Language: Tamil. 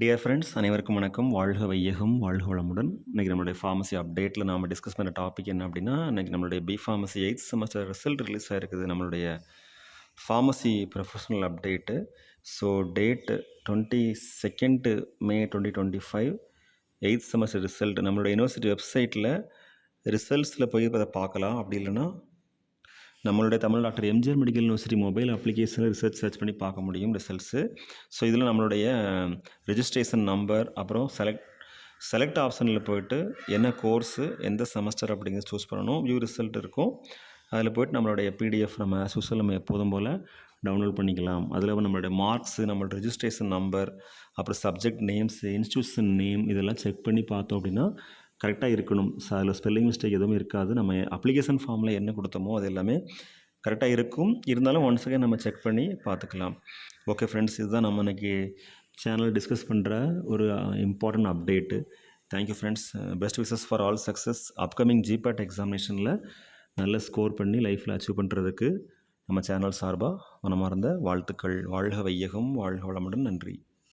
டியர் ஃப்ரெண்ட்ஸ் அனைவருக்கும் வணக்கம். வாழ்க வையகம், வாழ்க வளமுடன். இன்றைக்கி நம்மளுடைய ஃபார்மசி அப்டேட்டில் நாம் டிஸ்கஸ் பண்ணுற டாபிக் என்ன அப்படின்னா, இன்றைக்கி நம்மளுடைய B Pharmacy 8th semester result release ஆகிருக்குது. நம்மளுடைய pharmacy professional update. So date 22 May 2025 8th semester result நம்மளுடைய யூனிவர்சிட்டி வெப்சைட்டில் ரிசல்ட்ஸில் போய் அதை பார்க்கலாம். அப்படி இல்லைன்னா நம்மளுடைய Tamil doctor MGR medical university mobile அப்ளிகேஷனில் சர்ச் பண்ணி பார்க்க முடியும் ரிசல்ட்ஸு. ஸோ இதில் நம்மளுடைய ரெஜிஸ்ட்ரேஷன் நம்பர், அப்புறம் செலக்ட் ஆப்ஷனில் போய்ட்டு என்ன கோர்ஸு, எந்த செமஸ்டர் அப்படிங்கிறது சூஸ் பண்ணணும். வியூ ரிசல்ட் இருக்கும். அதில் போய்ட்டு நம்மளுடைய பிடிஎஃப் நம்ம ஆஸ் நம்ம எப்போதும் போல் டவுன்லோட் பண்ணிக்கலாம். அதில் நம்மளுடைய மார்க்ஸு, நம்மளோட ரெஜிஸ்ட்ரேஷன் நம்பர், அப்புறம் சப்ஜெக்ட் நேம்ஸு, இன்ஸ்டியூஷன் நேம் இதெல்லாம் செக் பண்ணி பார்த்தோம் அப்படின்னா கரெக்டாக இருக்கணும். அதில் ஸ்பெல்லிங் மிஸ்டேக் எதுவும் இருக்காது. நம்ம அப்ளிகேஷன் ஃபார்மில் என்ன கொடுத்தோமோ அது எல்லாமே கரெக்டாக இருக்கும். இருந்தாலும் ஒன்ஸ் அகைன் நம்ம செக் பண்ணி பார்த்துக்கலாம். ஓகே ஃப்ரெண்ட்ஸ், இதுதான் நம்ம இன்றைக்கி சேனல் டிஸ்கஸ் பண்ணுற ஒரு important update. Thank you friends. Best wishes for all success. Upcoming GPAT எக்ஸாமினேஷனில் நல்ல ஸ்கோர் பண்ணி லைஃப்பில் அச்சீவ் பண்ணுறதுக்கு நம்ம சேனல் சார்பாக மனமார்ந்த வாழ்த்துக்கள். வாழ்க வையகம், வாழ்க வளமுடன். நன்றி.